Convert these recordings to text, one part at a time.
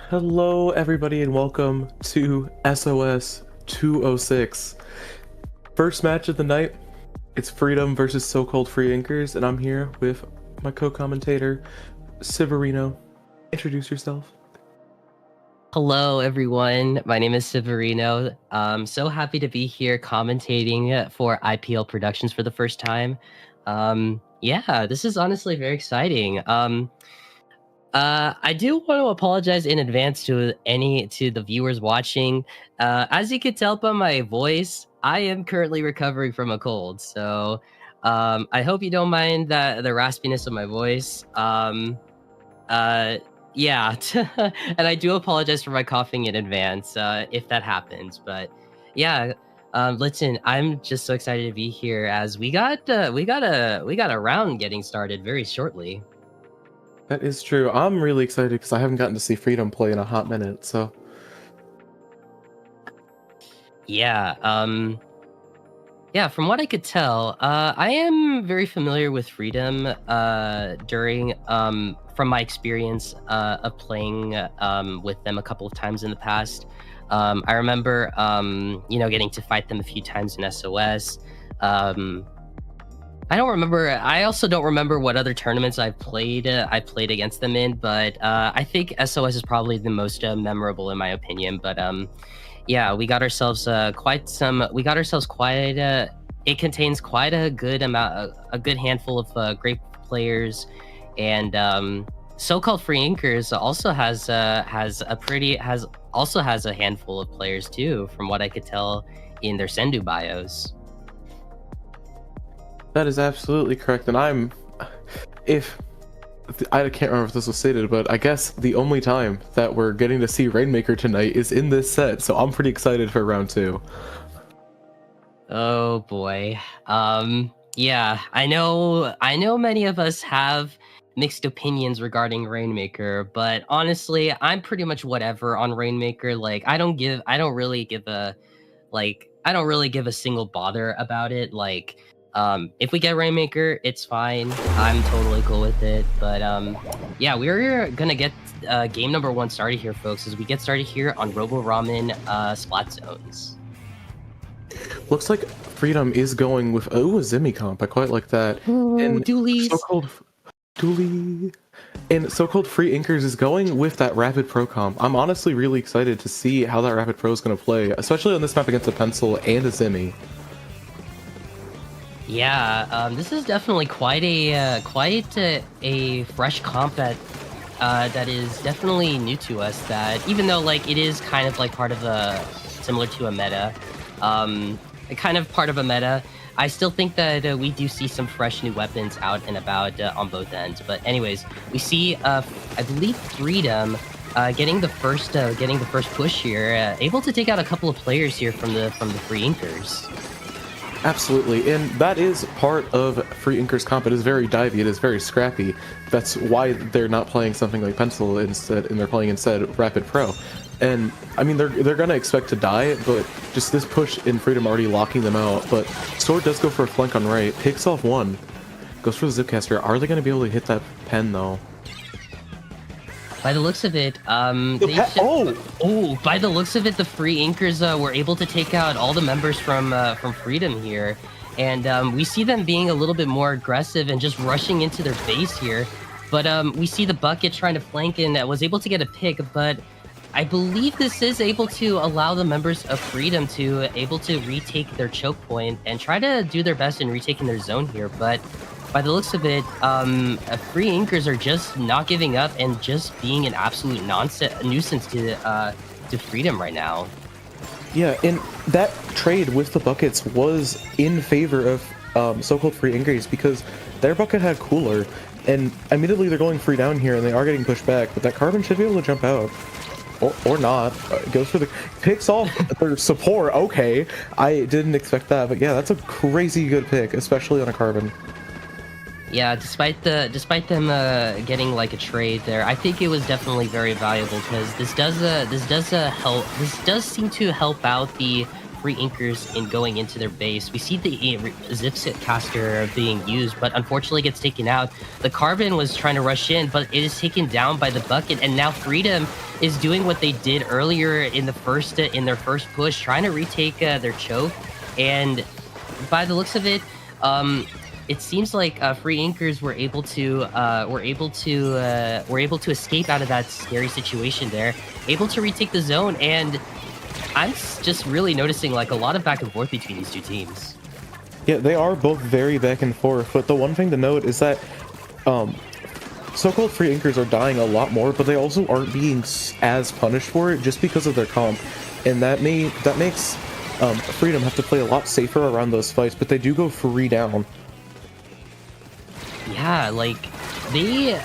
Hello, everybody, and welcome to SOS 206. First match of the night. It's Freedom versus so-called Free Inkers, and I'm here with my co-commentator, Severino. Introduce yourself. Hello, everyone. My name is Severino. I'm so happy to be here commentating for IPL Productions for the first time. Yeah, this is honestly very exciting. I do want to apologize in advance to the viewers watching. As you can tell by my voice, I am currently recovering from a cold, so I hope you don't mind the raspiness of my voice. Yeah, and I do apologize for my coughing in advance if that happens. But yeah, listen, I'm just so excited to be here as we got a round getting started very shortly. That is true. I'm really excited because I haven't gotten to see Freedom play in a hot minute, so... Yeah, yeah. From what I could tell, I am very familiar with Freedom. During from my experience of playing with them a couple of times in the past. I remember, getting to fight them a few times in SOS. I don't remember. I also don't remember what other tournaments I've played. I played against them in, but I think SOS is probably the most memorable in my opinion. But yeah, we got ourselves quite some. We got ourselves quite. It contains quite a good amount, a good handful of great players, and so-called Free Inkers also has a handful of players too, from what I could tell in their Sendu bios. That is absolutely correct, and I can't remember if this was stated, but I guess the only time that we're getting to see Rainmaker tonight is in this set, so I'm pretty excited for round 2. Oh boy. Yeah, I know many of us have mixed opinions regarding Rainmaker, but honestly, I'm pretty much whatever on Rainmaker. Like I don't really give a single bother about it. Like if we get Rainmaker, it's fine. I'm totally cool with it. But yeah, we're gonna get game number 1 started here, folks, as we get started here on Robo Ramen Splat Zones. Looks like Freedom is going with a Zimmy comp. I quite like that. Ooh, And dualies. so-called Dooley. And so-called Free Inkers is going with that Rapid Pro comp. I'm honestly really excited to see how that Rapid Pro is going to play, especially on this map against a Pencil and a Zimmy. Yeah, this is definitely quite a fresh comp that is definitely new to us. That even though like it is kind of like part of a similar to a meta, kind of part of a meta, I still think that we do see some fresh new weapons out and about on both ends. But anyways, we see I believe Freedom getting the first push here, able to take out a couple of players here from the Free Inkers. Absolutely, and that is part of Free Inkers comp. It is very divey, it is very scrappy. That's why they're not playing something like Pencil instead, and they're playing instead Rapid Pro. And I mean, they're gonna expect to die, but just this push in Freedom already locking them out. But Sword does go for a flank on right, picks off one, goes for the Zipcaster. Are they gonna be able to hit that pen though? By the looks of it, by the looks of it, the Free Inkers were able to take out all the members from Freedom here, and we see them being a little bit more aggressive and just rushing into their base here. But we see the Bucket trying to flank and was able to get a pick, but I believe this is able to allow the members of Freedom to able to retake their choke point and try to do their best in retaking their zone here, but by the looks of it, Free Inkers are just not giving up and just being an absolute nuisance to Freedom right now. Yeah, and that trade with the buckets was in favor of so-called Free Inkers because their bucket had cooler, and admittedly they're going free down here and they are getting pushed back, but that Carbon should be able to jump out. Or not. Goes for the... Picks off their support. Okay, I didn't expect that, but yeah, that's a crazy good pick, especially on a Carbon. Yeah, despite them getting like a trade there, I think it was definitely very valuable because this does seem to help out the Free Inkers in going into their base. We see the Zipsit caster being used, but unfortunately gets taken out. The Carbon was trying to rush in, but it is taken down by the bucket, and now Freedom is doing what they did earlier in their first push, trying to retake their choke. And by the looks of it, it seems like Free Inkers were able to escape out of that scary situation there, able to retake the zone, and I'm just really noticing like a lot of back and forth between these two teams. Yeah, they are both very back and forth, but the one thing to note is that so-called Free Inkers are dying a lot more, but they also aren't being as punished for it just because of their comp, and that makes Freedom have to play a lot safer around those fights, but they do go free down. Yeah, like they,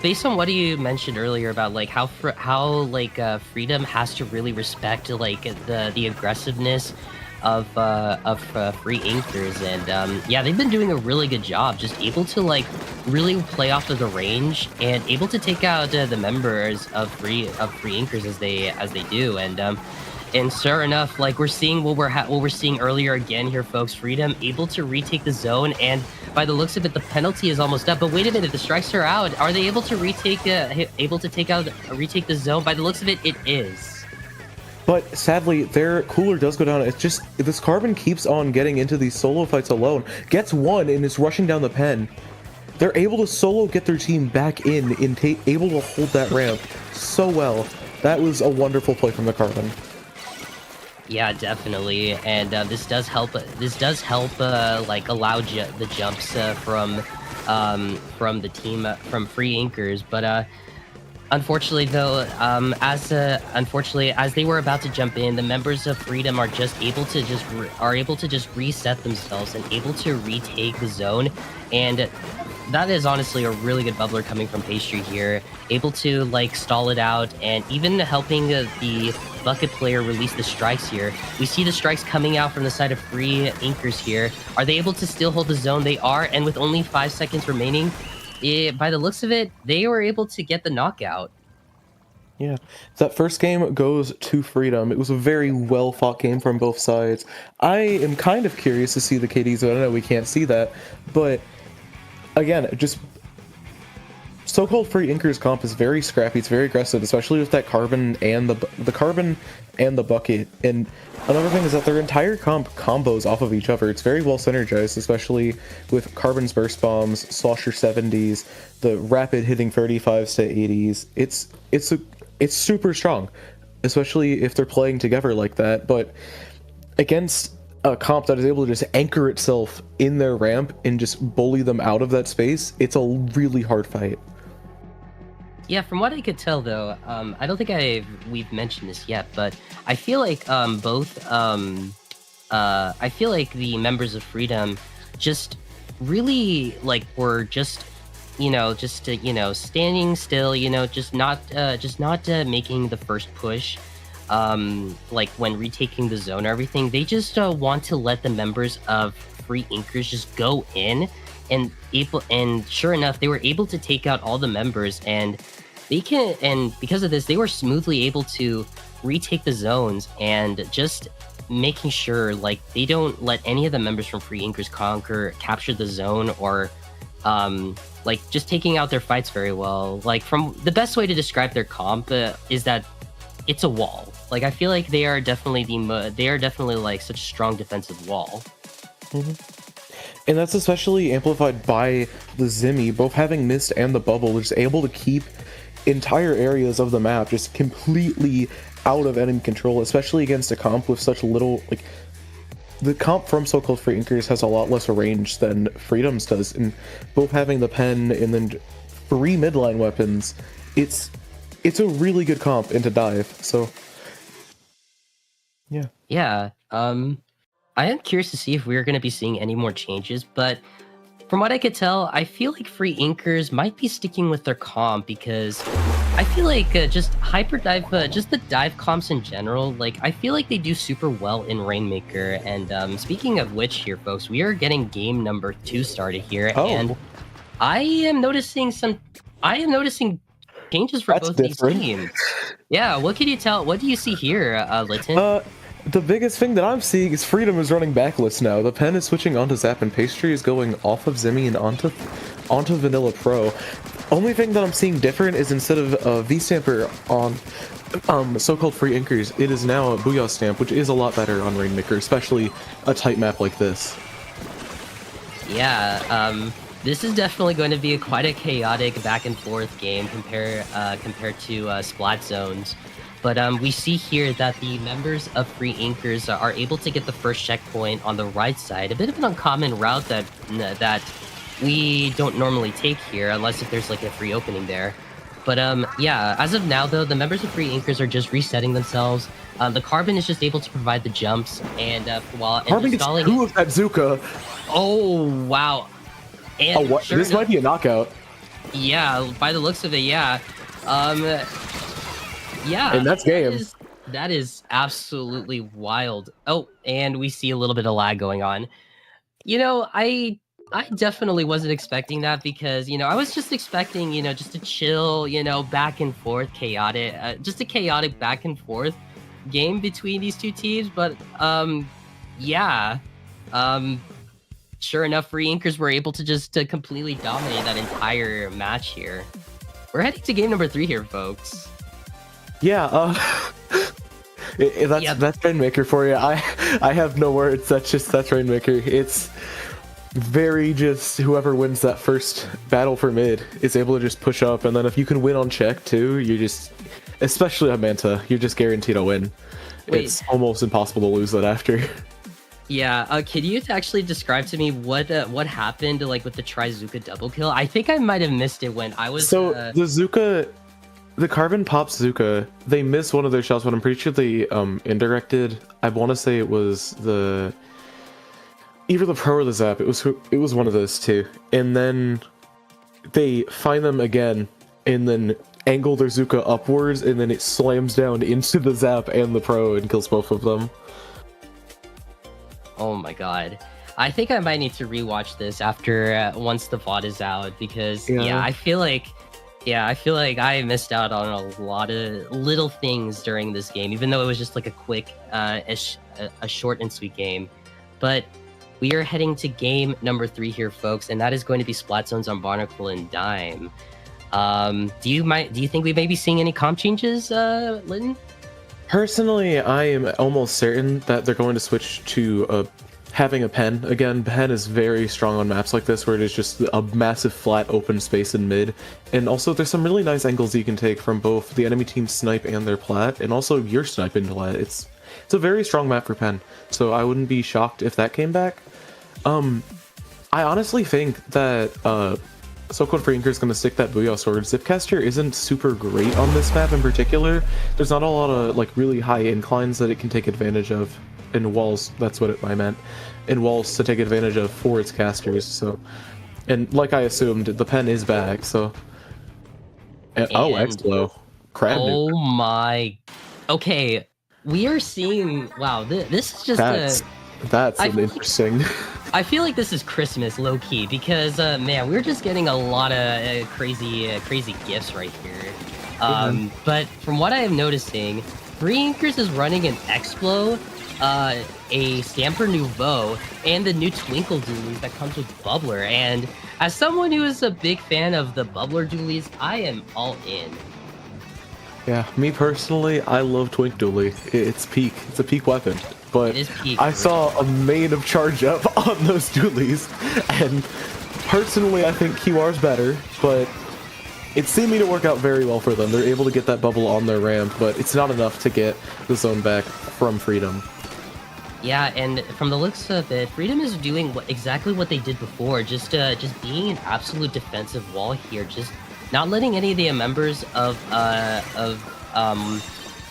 based on what you mentioned earlier about like how Freedom has to really respect like the aggressiveness of Free Inkers, and yeah, they've been doing a really good job, just able to like really play off of the range and able to take out the members of Free Inkers as they do, and sure enough, like we're seeing what we're seeing earlier again here, folks. Freedom able to retake the zone, and by the looks of it, the penalty is almost up. But wait a minute, the strikes are out. Are they able to retake the zone? By the looks of it, it is. But sadly, their cooler does go down. It's just this Carbon keeps on getting into these solo fights alone. Gets one and is rushing down the pen. They're able to solo get their team back in and able to hold that ramp so well. That was a wonderful play from the Carbon. Yeah, definitely, and this does help. Like allow the jumps from the team from Free Inkers, but unfortunately though, as they were about to jump in, the members of Freedom are able to just reset themselves and able to retake the zone, and that is honestly a really good bubbler coming from Pastry here, able to like stall it out and even helping the bucket player release the strikes here. We see the strikes coming out from the side of Free Inkers here. Are they able to still hold the zone? They are, and with only 5 seconds remaining, by the looks of it, they were able to get the knockout. Yeah, that first game goes to Freedom. It was a very well-fought game from both sides. I am kind of curious to see the KDs, but I know we can't see that, but again, just so-called Free Inkers comp is very scrappy. It's very aggressive, especially with that Carbon and the Carbon and the bucket. And another thing is that their entire comp combos off of each other. It's very well synergized, especially with Carbon's burst bombs, Slosher 70s, the rapid hitting 35s to 80s. It's super strong, especially if they're playing together like that. But against a comp that is able to just anchor itself in their ramp and just bully them out of that space, it's a really hard fight. Yeah, from what I could tell though, I don't think we've mentioned this yet, but I feel like I feel like the members of Freedom just really like were just standing still, just not making the first push. Like when retaking the zone or everything, they just want to let the members of Free Inkers just go in, and sure enough, they were able to take out all the members, and because of this, they were smoothly able to retake the zones and just making sure like they don't let any of the members from Free Inkers capture the zone, or like just taking out their fights very well. Like from the best way to describe their comp is that it's a wall. Like I feel like they are definitely like such a strong defensive wall. Mm-hmm. And that's especially amplified by the Zimmy, both having Mist and the Bubble, just able to keep entire areas of the map just completely out of enemy control, especially against a comp with such little, like, the comp from so-called Free Inkers has a lot less range than Freedom's does, and both having the pen and then 3 midline weapons, it's a really good comp into dive, so yeah. Yeah, I am curious to see if we're going to be seeing any more changes, but from what I could tell, I feel like Free Inkers might be sticking with their comp, because I feel like just Hyperdive, just the dive comps in general, like I feel like they do super well in Rainmaker. And speaking of which here, folks, we are getting game number 2 started here, and I am noticing changes for both these teams. Yeah, what can you tell? What do you see here, Litton? The biggest thing that I'm seeing is Freedom is running backless now. The pen is switching onto Zap, and Pastry is going off of Zimmy and onto Vanilla Pro. Only thing that I'm seeing different is instead of V-Stamper on so-called free inkers, it is now a Booyah Stamp, which is a lot better on Rainmaker, especially a tight map like this. Yeah, this is definitely going to be quite a chaotic back and forth game compared to Splat Zones. But we see here that the members of Free Inkers are able to get the first checkpoint on the right side. A bit of an uncommon route that we don't normally take here, unless if there's like a free opening there. But yeah, as of now though, the members of Free Inkers are just resetting themselves. The Carbon is just able to provide the jumps, and while Carbon gets two of that Zuka. Oh wow! And what? Sure This enough, might be a knockout. Yeah, by the looks of it, yeah. Yeah, and that's game. That is absolutely wild. Oh, and we see a little bit of lag going on. You know, I definitely wasn't expecting that because, you know, I was just expecting, you know, just a chill, you know, back and forth, chaotic, just a chaotic back and forth game between these two teams. But, yeah, sure enough, Free Inkers were able to just completely dominate that entire match here. We're heading to game number 3 here, folks. Yeah, that's Rainmaker for you. I have no words. That's Rainmaker. It's very just whoever wins that first battle for mid is able to just push up, and then if you can win on check too, you're just, especially on Manta, you're just guaranteed to win. Wait. It's almost impossible to lose that after. Yeah, can you actually describe to me what happened like with the Try-Zuka double kill? I think I might have missed it when I was. So the Zuka. The Carbon pops Zuka. They miss one of their shots, but I'm pretty sure they indirected. I want to say it was either the Pro or the Zap. It was one of those two. And then they find them again, and then angle their Zuka upwards, and then it slams down into the Zap and the Pro and kills both of them. Oh my god. I think I might need to rewatch this after once the VOD is out because yeah I feel like I missed out on a lot of little things during this game, even though it was just like a quick, a short and sweet game. But we are heading to game number 3 here, folks, and that is going to be Splat Zones on Barnacle and Dime. Do you think we may be seeing any comp changes, Linton? Personally, I am almost certain that they're going to switch to having a pen. Again, pen is very strong on maps like this where it is just a massive flat open space in mid. And also there's some really nice angles you can take from both the enemy team's snipe and their plat, and also your snipe into plat. It's a very strong map for pen, so I wouldn't be shocked if that came back. I honestly think that so-called Free Inker is going to stick that Booyah Sword. Zipcaster isn't super great on this map in particular. There's not a lot of like really high inclines that it can take advantage of. In walls, that's what I meant. In walls to take advantage of for its casters. So, and like I assumed, the pen is back. So, oh, X-Blow, crab. Oh my. Okay, we are seeing. Wow, this is just that's interesting. I feel like this is Christmas, low key, because man, we're just getting a lot of crazy gifts right here. But from what I am noticing, Free Inkers is running an X-Blow, a Stamper Nouveau, and the new Twinkle Dualies that comes with Bubbler. And as someone who is a big fan of the Bubbler Dualies, I am all in. Yeah, me personally, I love Twink Dualie. It's peak. It's a peak weapon. But I saw a main of charge up on those Dualies, and personally I think QR's better, but it's seeming to work out very well for them. They're able to get that bubble on their ramp, but it's not enough to get the zone back from Freedom. Yeah, and from the looks of it, Freedom is doing exactly what they did before, just being an absolute defensive wall here, just not letting any of the members of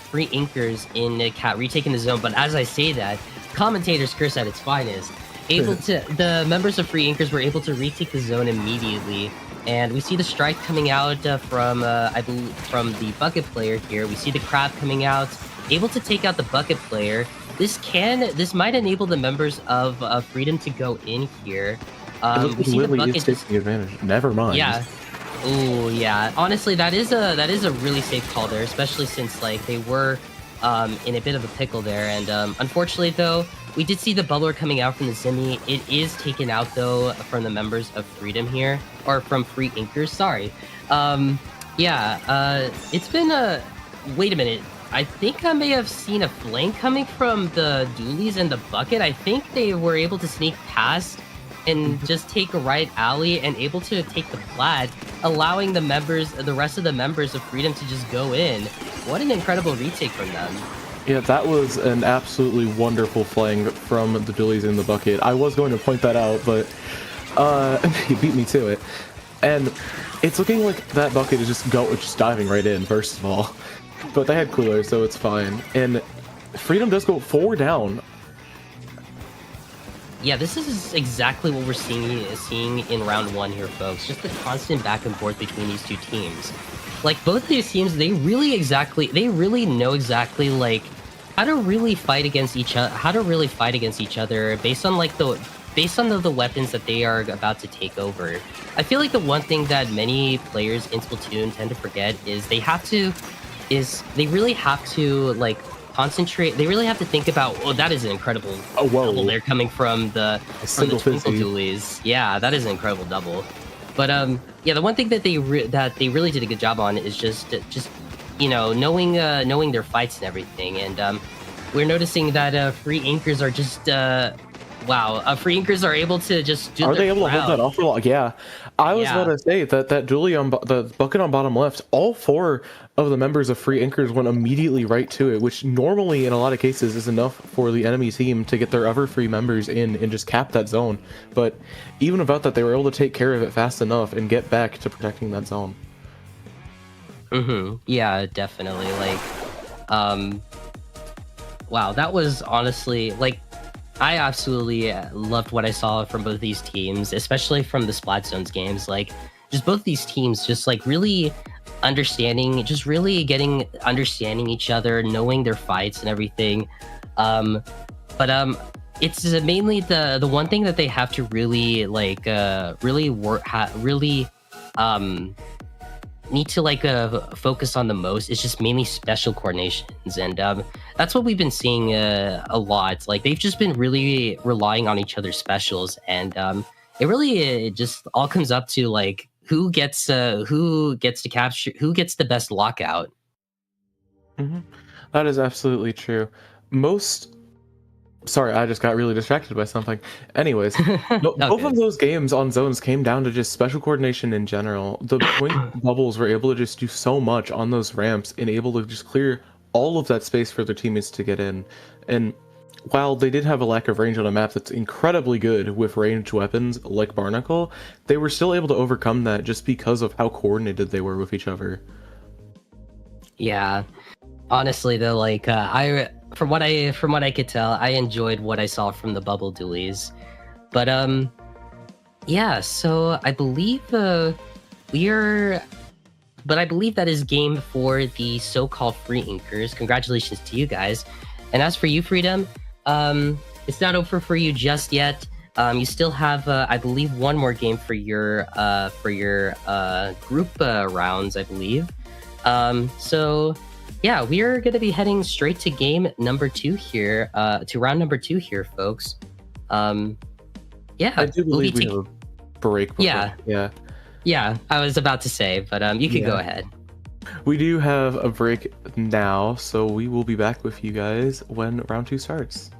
Free Inkers in Cat retaking the zone. But as I say that, Commentators curse at its finest. The members of Free Inkers were able to retake the zone immediately, and we see the strike coming out from I believe from the bucket player here. We see the crab coming out, able to take out the bucket player. This might enable the members of Freedom to go in here. We see the bucket taking advantage. Never mind. Yeah. Oh yeah. Honestly, that is a really safe call there, especially since like they were in a bit of a pickle there. And unfortunately, though, we did see the bubbler coming out from the Zimmy. It is taken out, though, from the members of Freedom here, or from Free Inkers, sorry. It's been a... Wait a minute. I think I may have seen a flank coming from the Doolies and the Bucket. I think they were able to sneak past and just take a right alley and able to take the plat, allowing the rest of the members of Freedom to just go in. What an incredible retake from them. Yeah, that was an absolutely wonderful flank from the Doolies in the Bucket. I was going to point that out, but he beat me to it. And it's looking like that Bucket is just diving right in, first of all. But they had coolers, so it's fine. And Freedom does go 4 down. Yeah, this is exactly what we're seeing in round 1 here, folks. Just the constant back and forth between these two teams. Like, both these teams, they really know exactly, like, how to really fight against each other, based on the weapons that they are about to take over. I feel like the one thing that many players in Splatoon tend to forget is they really have to, like, concentrate. They really have to think about, oh, that is an incredible double there coming from the Twinkle Doolies. Yeah, that is an incredible double. But yeah, the one thing that they really did a good job on is just knowing their fights and everything. And we're noticing that Free Inkers are just Free Inkers are able to just do. Are they able to hold that off for long? Yeah, I was about to say that Dooley on the Bucket on bottom left, all 4 of the members of Free Inkers went immediately right to it, which normally in a lot of cases is enough for the enemy team to get their other 3 members in and just cap that zone. But even without that, they were able to take care of it fast enough and get back to protecting that zone. Yeah, definitely. Like, wow, that was honestly, like, I absolutely loved what I saw from both these teams, especially from the Splatzones games. Like, just both these teams just, like, really understanding each other, knowing their fights and everything. It's mainly the one thing that they have to really, like, need to, like, focus on the most is just mainly special coordinations. And that's what we've been seeing a lot. Like, they've just been really relying on each other's specials, and it just all comes up to, like, who gets to capture, who gets the best lockout. That is absolutely true. Sorry, I just got really distracted by something. Anyways, both of those games on zones came down to just special coordination in general. The point bubbles were able to just do so much on those ramps and able to just clear all of that space for their teammates to get in. And while they did have a lack of range on a map that's incredibly good with ranged weapons like Barnacle, they were still able to overcome that just because of how coordinated they were with each other. Yeah, honestly though, like, from what I could tell, I enjoyed what I saw from the Bubble Doolies. But yeah, so I believe I believe that is game for the so-called Free Inkers. Congratulations to you guys. And as for you, Freedom, it's not over for you just yet. You still have, I believe, one more game for your group rounds, I believe. So yeah, we are going to be heading straight to game number 2 here, to round number 2 here, folks. Yeah, I do believe we have a break before. Yeah, I was about to say, but you can go ahead. We do have a break now, so we will be back with you guys when round 2 starts.